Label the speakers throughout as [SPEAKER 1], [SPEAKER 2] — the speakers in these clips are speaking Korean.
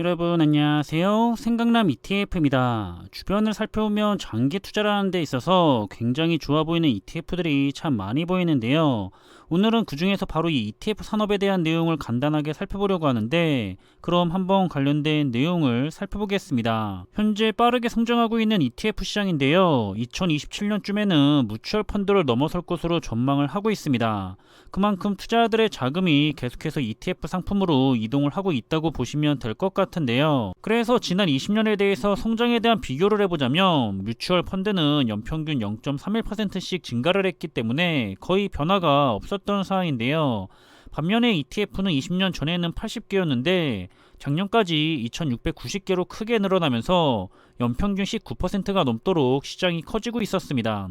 [SPEAKER 1] 여러분 안녕하세요. 생강남 ETF입니다. 주변을 살펴보면 장기 투자를 하는 데 있어서 굉장히 좋아 보이는 ETF들이 참 많이 보이는데요. 오늘은 그 중에서 바로 이 ETF 산업에 대한 내용을 간단하게 살펴보려고 하는데, 그럼 한번 관련된 내용을 살펴보겠습니다. 현재 빠르게 성장하고 있는 ETF 시장인데요. 2027년쯤에는 뮤추얼 펀드를 넘어설 것으로 전망을 하고 있습니다. 그만큼 투자자들의 자금이 계속해서 ETF 상품으로 이동을 하고 있다고 보시면 될 것 같은데요. 그래서 지난 20년에 대해서 성장에 대한 비교를 해보자면 뮤추얼 펀드는 연평균 0.31%씩 증가를 했기 때문에 거의 변화가 없었던 상황인데요. 반면에 ETF는 20년 전에는 80개였는데 작년까지 2690개로 크게 늘어나면서 연평균 19%가 넘도록 시장이 커지고 있었습니다.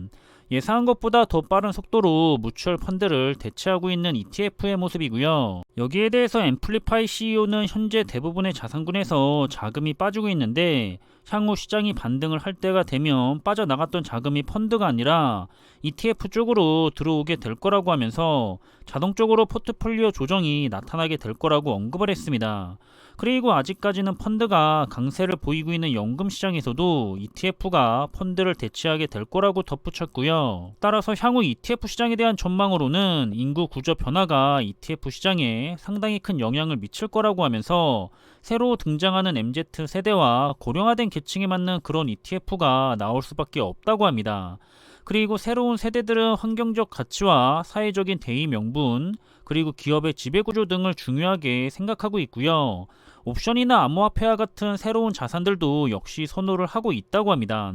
[SPEAKER 1] 예상한 것보다 더 빠른 속도로 뮤추얼 펀드를 대체하고 있는 ETF의 모습이고요. 여기에 대해서 앰플리파이 CEO는 현재 대부분의 자산군에서 자금이 빠지고 있는데, 향후 시장이 반등을 할 때가 되면 빠져나갔던 자금이 펀드가 아니라 ETF 쪽으로 들어오게 될 거라고 하면서 자동적으로 포트폴리오 조정이 나타나게 될 거라고 언급을 했습니다. 그리고 아직까지는 펀드가 강세를 보이고 있는 연금 시장에서도 ETF가 펀드를 대체하게 될 거라고 덧붙였고요. 따라서 향후 ETF 시장에 대한 전망으로는 인구 구조 변화가 ETF 시장에 상당히 큰 영향을 미칠 거라고 하면서 새로 등장하는 MZ 세대와 고령화된 계층에 맞는 그런 ETF가 나올 수밖에 없다고 합니다. 그리고 새로운 세대들은 환경적 가치와 사회적인 대의 명분, 그리고 기업의 지배구조 등을 중요하게 생각하고 있고요. 옵션이나 암호화폐와 같은 새로운 자산들도 역시 선호를 하고 있다고 합니다.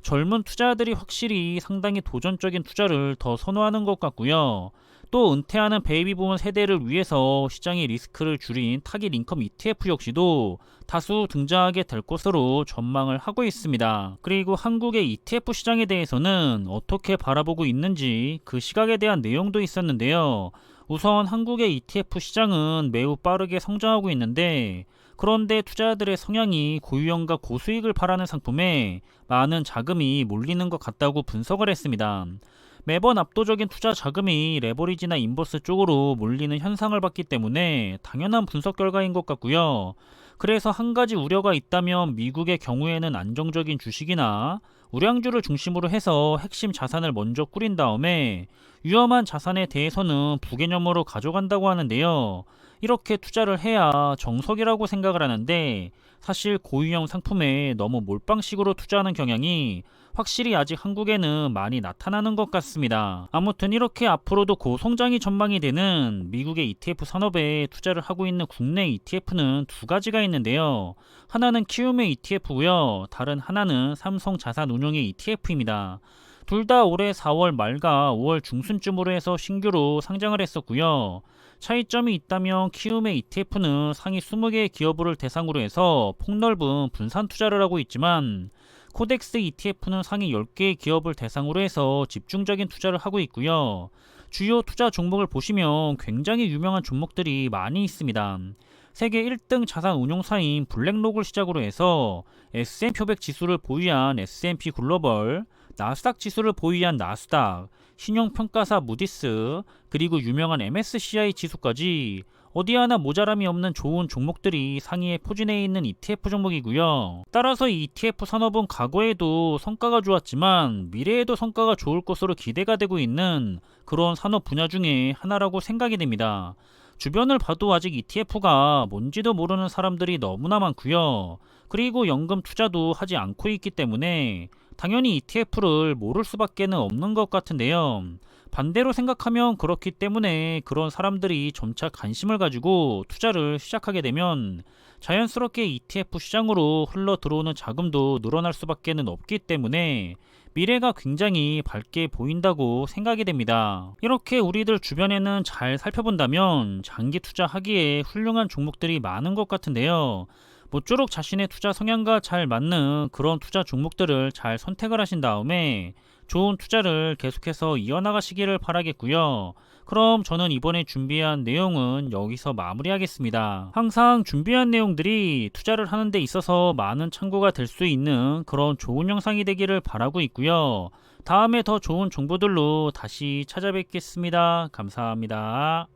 [SPEAKER 1] 젊은 투자자들이 확실히 상당히 도전적인 투자를 더 선호하는 것 같고요. 또 은퇴하는 베이비 부문 세대를 위해서 시장의 리스크를 줄인 타깃 인컴 ETF 역시도 다수 등장하게 될 것으로 전망을 하고 있습니다. 그리고 한국의 ETF 시장에 대해서는 어떻게 바라보고 있는지 그 시각에 대한 내용도 있었는데요. 우선 한국의 ETF 시장은 매우 빠르게 성장하고 있는데, 그런데 투자자들의 성향이 고유형과 고수익을 바라는 상품에 많은 자금이 몰리는 것 같다고 분석을 했습니다. 매번 압도적인 투자 자금이 레버리지나 인버스 쪽으로 몰리는 현상을 봤기 때문에 당연한 분석 결과인 것 같고요. 그래서 한 가지 우려가 있다면 미국의 경우에는 안정적인 주식이나 우량주를 중심으로 해서 핵심 자산을 먼저 꾸린 다음에 위험한 자산에 대해서는 부개념으로 가져간다고 하는데요. 이렇게 투자를 해야 정석이라고 생각을 하는데, 사실 고유형 상품에 너무 몰빵식으로 투자하는 경향이 확실히 아직 한국에는 많이 나타나는 것 같습니다. 아무튼 이렇게 앞으로도 고성장이 전망이 되는 미국의 ETF 산업에 투자를 하고 있는 국내 ETF는 두 가지가 있는데요. 하나는 키움의 ETF고요. 다른 하나는 삼성 자산운용의 ETF입니다. 둘 다 올해 4월 말과 5월 중순쯤으로 해서 신규로 상장을 했었고요. 차이점이 있다면 키움의 ETF는 상위 20개의 기업을 대상으로 해서 폭넓은 분산 투자를 하고 있지만, 코덱스 ETF는 상위 10개의 기업을 대상으로 해서 집중적인 투자를 하고 있고요. 주요 투자 종목을 보시면 굉장히 유명한 종목들이 많이 있습니다. 세계 1등 자산 운용사인 블랙록을 시작으로 해서 S&P 500 지수를 보유한 S&P 글로벌, 나스닥 지수를 보유한 나스닥, 신용평가사 무디스, 그리고 유명한 MSCI 지수까지 어디 하나 모자람이 없는 좋은 종목들이 상위에 포진해 있는 ETF 종목이고요. 따라서 이 ETF 산업은 과거에도 성과가 좋았지만 미래에도 성과가 좋을 것으로 기대가 되고 있는 그런 산업 분야 중에 하나라고 생각이 됩니다. 주변을 봐도 아직 ETF가 뭔지도 모르는 사람들이 너무나 많고요. 그리고 연금 투자도 하지 않고 있기 때문에 당연히 ETF를 모를 수밖에 없는 것 같은데요. 반대로 생각하면 그렇기 때문에 그런 사람들이 점차 관심을 가지고 투자를 시작하게 되면 자연스럽게 ETF 시장으로 흘러 들어오는 자금도 늘어날 수밖에 없기 때문에 미래가 굉장히 밝게 보인다고 생각이 됩니다. 이렇게 우리들 주변에는 잘 살펴본다면 장기 투자하기에 훌륭한 종목들이 많은 것 같은데요. 모쪼록 자신의 투자 성향과 잘 맞는 그런 투자 종목들을 잘 선택을 하신 다음에 좋은 투자를 계속해서 이어나가시기를 바라겠고요. 그럼 저는 이번에 준비한 내용은 여기서 마무리하겠습니다. 항상 준비한 내용들이 투자를 하는 데 있어서 많은 참고가 될 수 있는 그런 좋은 영상이 되기를 바라고 있고요. 다음에 더 좋은 정보들로 다시 찾아뵙겠습니다. 감사합니다.